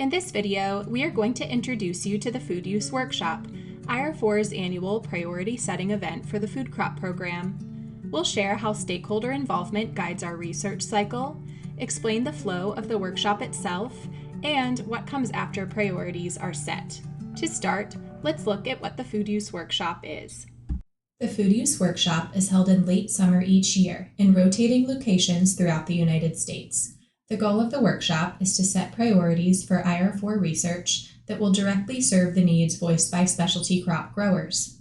In this video, we are going to introduce you to the Food Use Workshop, IR-4's annual priority setting event for the food crop program. We'll share how stakeholder involvement guides our research cycle, explain the flow of the workshop itself, and what comes after priorities are set. To start, let's look at what the Food Use Workshop is. The Food Use Workshop is held in late summer each year in rotating locations throughout the United States. The goal of the workshop is to set priorities for IR-4 research that will directly serve the needs voiced by specialty crop growers.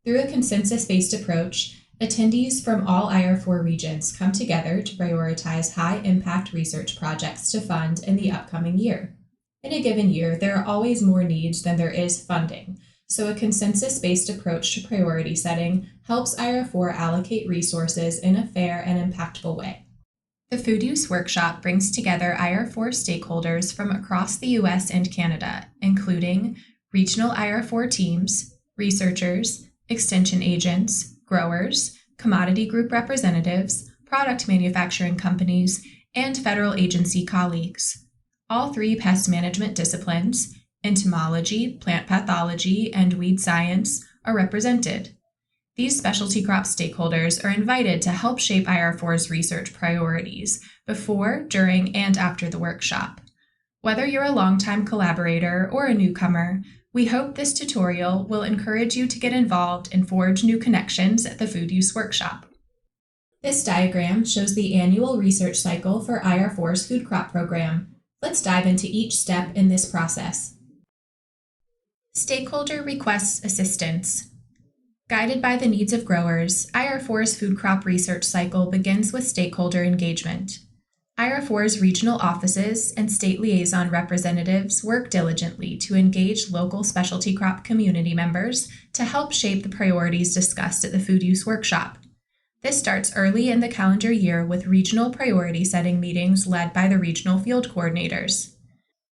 Through a consensus-based approach, attendees from all IR-4 regions come together to prioritize high-impact research projects to fund in the upcoming year. In a given year, there are always more needs than there is funding, so a consensus-based approach to priority setting helps IR-4 allocate resources in a fair and impactful way. The Food Use Workshop brings together IR-4 stakeholders from across the U.S. and Canada, including regional IR-4 teams, researchers, extension agents, growers, commodity group representatives, product manufacturing companies, and federal agency colleagues. All three pest management disciplines, entomology, plant pathology, and weed science, are represented. These specialty crop stakeholders are invited to help shape IR-4's research priorities before, during, and after the workshop. Whether you're a longtime collaborator or a newcomer, we hope this tutorial will encourage you to get involved and forge new connections at the Food Use Workshop. This diagram shows the annual research cycle for IR-4's food crop program. Let's dive into each step in this process. Stakeholder requests assistance. Guided by the needs of growers, IR-4's food crop research cycle begins with stakeholder engagement. IR-4's regional offices and state liaison representatives work diligently to engage local specialty crop community members to help shape the priorities discussed at the Food Use Workshop. This starts early in the calendar year with regional priority setting meetings led by the regional field coordinators.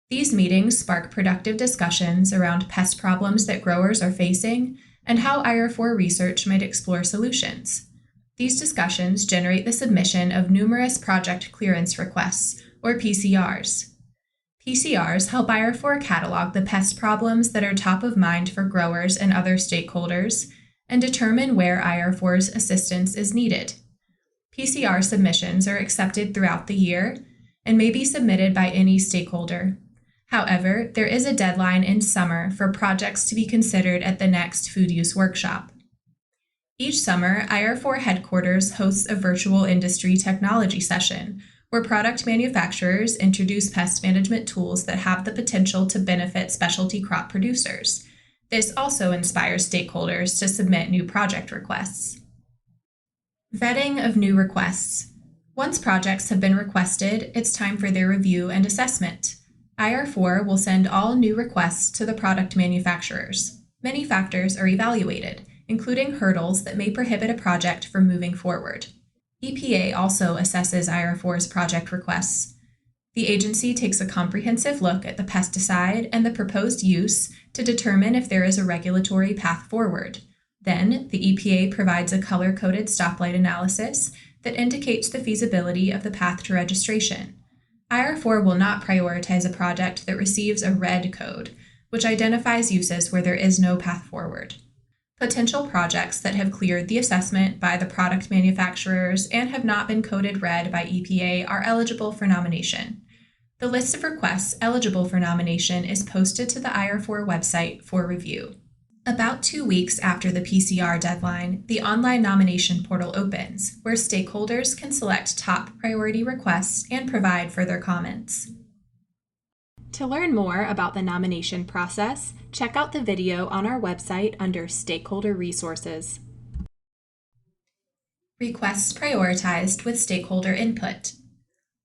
These meetings spark productive discussions around pest problems that growers are facing and how IR-4 research might explore solutions. These discussions generate the submission of numerous project clearance requests, or PCRs. PCRs help IR-4 catalog the pest problems that are top of mind for growers and other stakeholders, and determine where IR-4's assistance is needed. PCR submissions are accepted throughout the year and may be submitted by any stakeholder. However, there is a deadline in summer for projects to be considered at the next Food Use Workshop. Each summer, IR-4 headquarters hosts a virtual industry technology session where product manufacturers introduce pest management tools that have the potential to benefit specialty crop producers. This also inspires stakeholders to submit new project requests. Vetting of new requests. Once projects have been requested, it's time for their review and assessment. IR-4 will send all new requests to the product manufacturers. Many factors are evaluated, including hurdles that may prohibit a project from moving forward. EPA also assesses IR-4's project requests. The agency takes a comprehensive look at the pesticide and the proposed use to determine if there is a regulatory path forward. Then, the EPA provides a color-coded stoplight analysis that indicates the feasibility of the path to registration. IR-4 will not prioritize a project that receives a red code, which identifies uses where there is no path forward. Potential projects that have cleared the assessment by the product manufacturers and have not been coded red by EPA are eligible for nomination. The list of requests eligible for nomination is posted to the IR-4 website for review. About 2 weeks after the PCR deadline, the online nomination portal opens, where stakeholders can select top priority requests and provide further comments. To learn more about the nomination process, check out the video on our website under Stakeholder Resources. Requests prioritized with stakeholder input.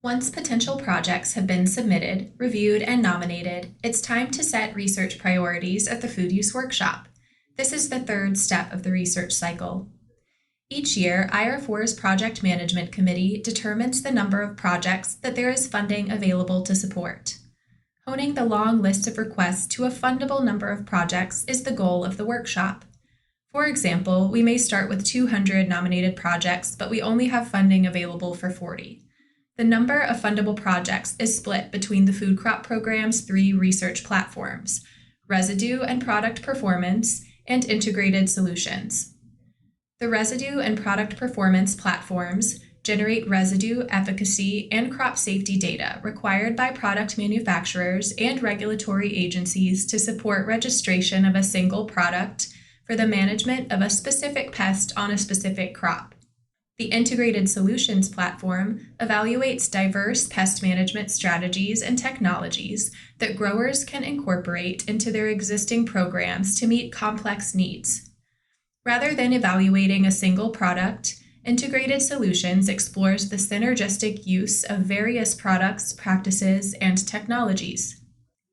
Once potential projects have been submitted, reviewed, and nominated, it's time to set research priorities at the Food Use Workshop. This is the third step of the research cycle. Each year, IR-4's Project Management Committee determines the number of projects that there is funding available to support. Honing the long list of requests to a fundable number of projects is the goal of the workshop. For example, we may start with 200 nominated projects, but we only have funding available for 40. The number of fundable projects is split between the food crop program's 3 research platforms: residue and product performance, and integrated solutions. The residue and product performance platforms generate residue efficacy and crop safety data required by product manufacturers and regulatory agencies to support registration of a single product for the management of a specific pest on a specific crop. The Integrated Solutions platform evaluates diverse pest management strategies and technologies that growers can incorporate into their existing programs to meet complex needs. Rather than evaluating a single product, Integrated Solutions explores the synergistic use of various products, practices, and technologies.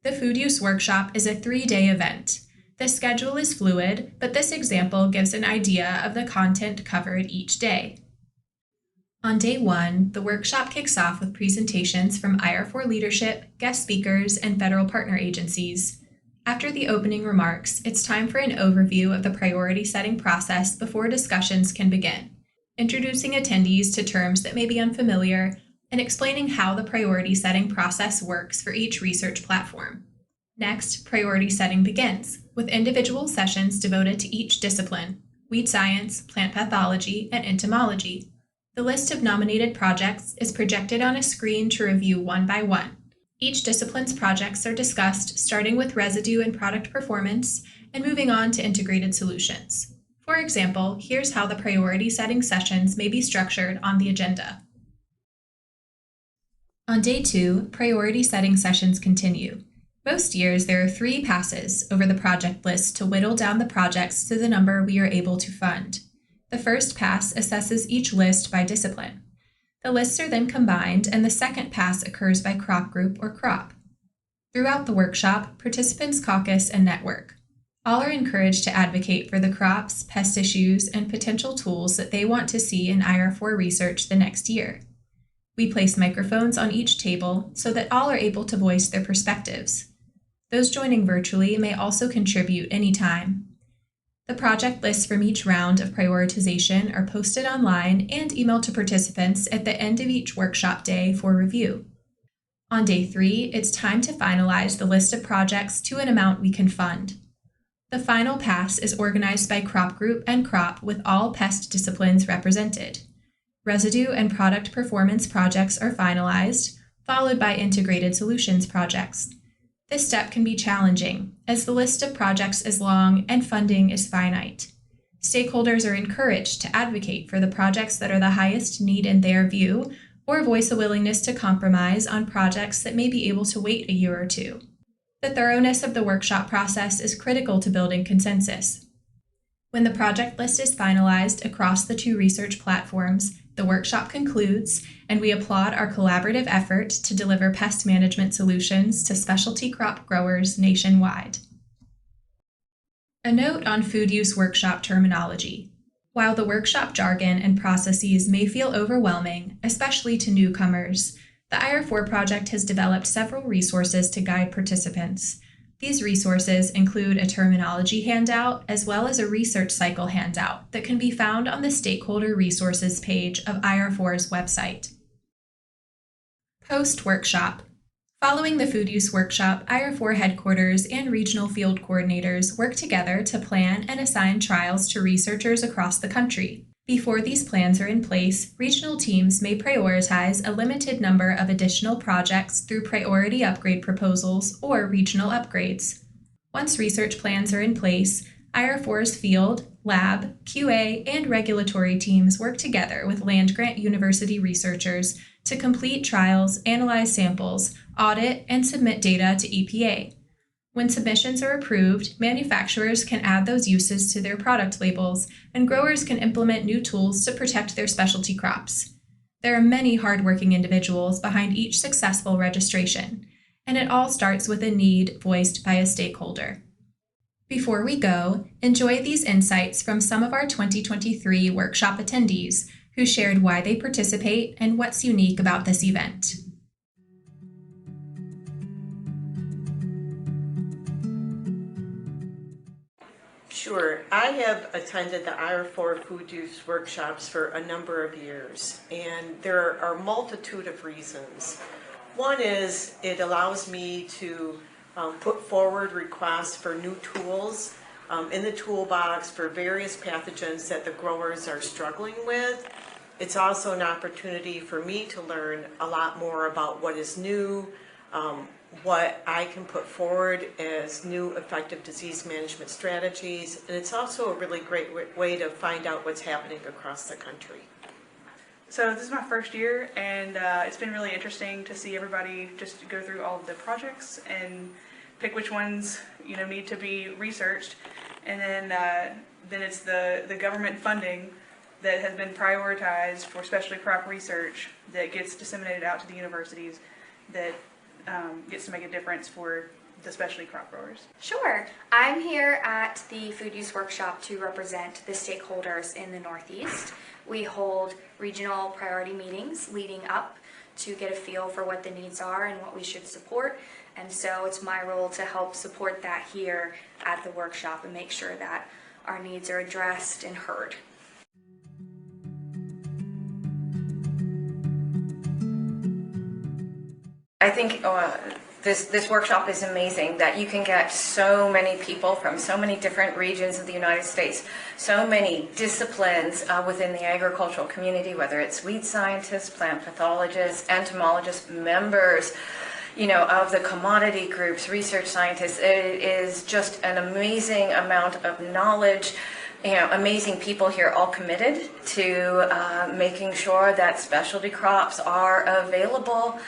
The Food Use Workshop is a 3-day event. The schedule is fluid, but this example gives an idea of the content covered each day. On day 1, the workshop kicks off with presentations from IR-4 leadership, guest speakers, and federal partner agencies. After the opening remarks, it's time for an overview of the priority setting process before discussions can begin, introducing attendees to terms that may be unfamiliar, and explaining how the priority setting process works for each research platform. Next, priority setting begins, with individual sessions devoted to each discipline: weed science, plant pathology, and entomology. The list of nominated projects is projected on a screen to review one by one. Each discipline's projects are discussed, starting with residue and product performance and moving on to integrated solutions. For example, here's how the priority setting sessions may be structured on the agenda. On day 2, priority setting sessions continue. Most years, there are 3 passes over the project list to whittle down the projects to the number we are able to fund. The first pass assesses each list by discipline. The lists are then combined, and the second pass occurs by crop group or crop. Throughout the workshop, participants caucus and network. All are encouraged to advocate for the crops, pest issues, and potential tools that they want to see in IR-4 research the next year. We place microphones on each table so that all are able to voice their perspectives. Those joining virtually may also contribute anytime. The project lists from each round of prioritization are posted online and emailed to participants at the end of each workshop day for review. On day 3, it's time to finalize the list of projects to an amount we can fund. The final pass is organized by crop group and crop with all pest disciplines represented. Residue and product performance projects are finalized, followed by integrated solutions projects. This step can be challenging, as the list of projects is long and funding is finite. Stakeholders are encouraged to advocate for the projects that are the highest need in their view, or voice a willingness to compromise on projects that may be able to wait a year or 2. The thoroughness of the workshop process is critical to building consensus. When the project list is finalized across the 2 research platforms, the workshop concludes, and we applaud our collaborative effort to deliver pest management solutions to specialty crop growers nationwide. A note on food use workshop terminology. While the workshop jargon and processes may feel overwhelming, especially to newcomers, the IR-4 project has developed several resources to guide participants. These resources include a terminology handout as well as a research cycle handout that can be found on the Stakeholder Resources page of IR-4's website. Post-workshop. Following the food use workshop, IR-4 headquarters and regional field coordinators work together to plan and assign trials to researchers across the country. Before these plans are in place, regional teams may prioritize a limited number of additional projects through priority upgrade proposals or regional upgrades. Once research plans are in place, IR-4's field, lab, QA, and regulatory teams work together with land-grant university researchers to complete trials, analyze samples, audit, and submit data to EPA. When submissions are approved, manufacturers can add those uses to their product labels, and growers can implement new tools to protect their specialty crops. There are many hardworking individuals behind each successful registration, and it all starts with a need voiced by a stakeholder. Before we go, enjoy these insights from some of our 2023 workshop attendees who shared why they participate and what's unique about this event. Sure. I have attended the IR-4 food use workshops for a number of years, and there are a multitude of reasons. One is it allows me to put forward requests for new tools in the toolbox for various pathogens that the growers are struggling with. It's also an opportunity for me to learn a lot more about what is new, what I can put forward as new effective disease management strategies, and it's also a really great way to find out what's happening across the country. So this is my first year, and it's been really interesting to see everybody just go through all of the projects and pick which ones need to be researched, and then it's the government funding that has been prioritized for specialty crop research that gets disseminated out to the universities that gets to make a difference for the specialty crop growers. Sure. I'm here at the Food Use Workshop to represent the stakeholders in the Northeast. We hold regional priority meetings leading up to get a feel for what the needs are and what we should support. And so it's my role to help support that here at the workshop and make sure that our needs are addressed and heard. I think this workshop is amazing, that you can get so many people from so many different regions of the United States, so many disciplines within the agricultural community, whether it's weed scientists, plant pathologists, entomologists, members of the commodity groups, research scientists. It is just an amazing amount of knowledge. Amazing people here, all committed to making sure that specialty crops are available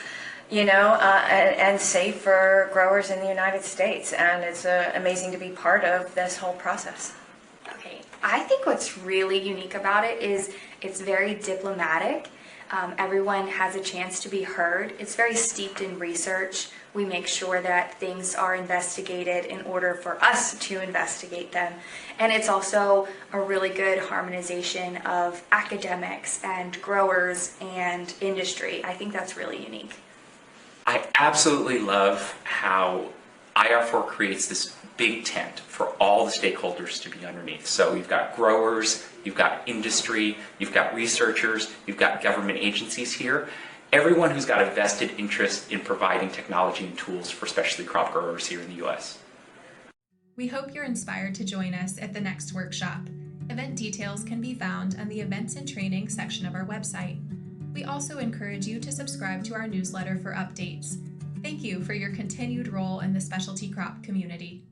and safe for growers in the United States. And it's amazing to be part of this whole process. Okay, I think what's really unique about it is it's very diplomatic. Everyone has a chance to be heard. It's very steeped in research. We make sure that things are investigated in order for us to investigate them. And it's also a really good harmonization of academics and growers and industry. I think that's really unique. I absolutely love how IR-4 creates this big tent for all the stakeholders to be underneath. So you've got growers, you've got industry, you've got researchers, you've got government agencies here. Everyone who's got a vested interest in providing technology and tools for specialty crop growers here in the U.S. We hope you're inspired to join us at the next workshop. Event details can be found on the Events and Training section of our website. We also encourage you to subscribe to our newsletter for updates. Thank you for your continued role in the specialty crop community.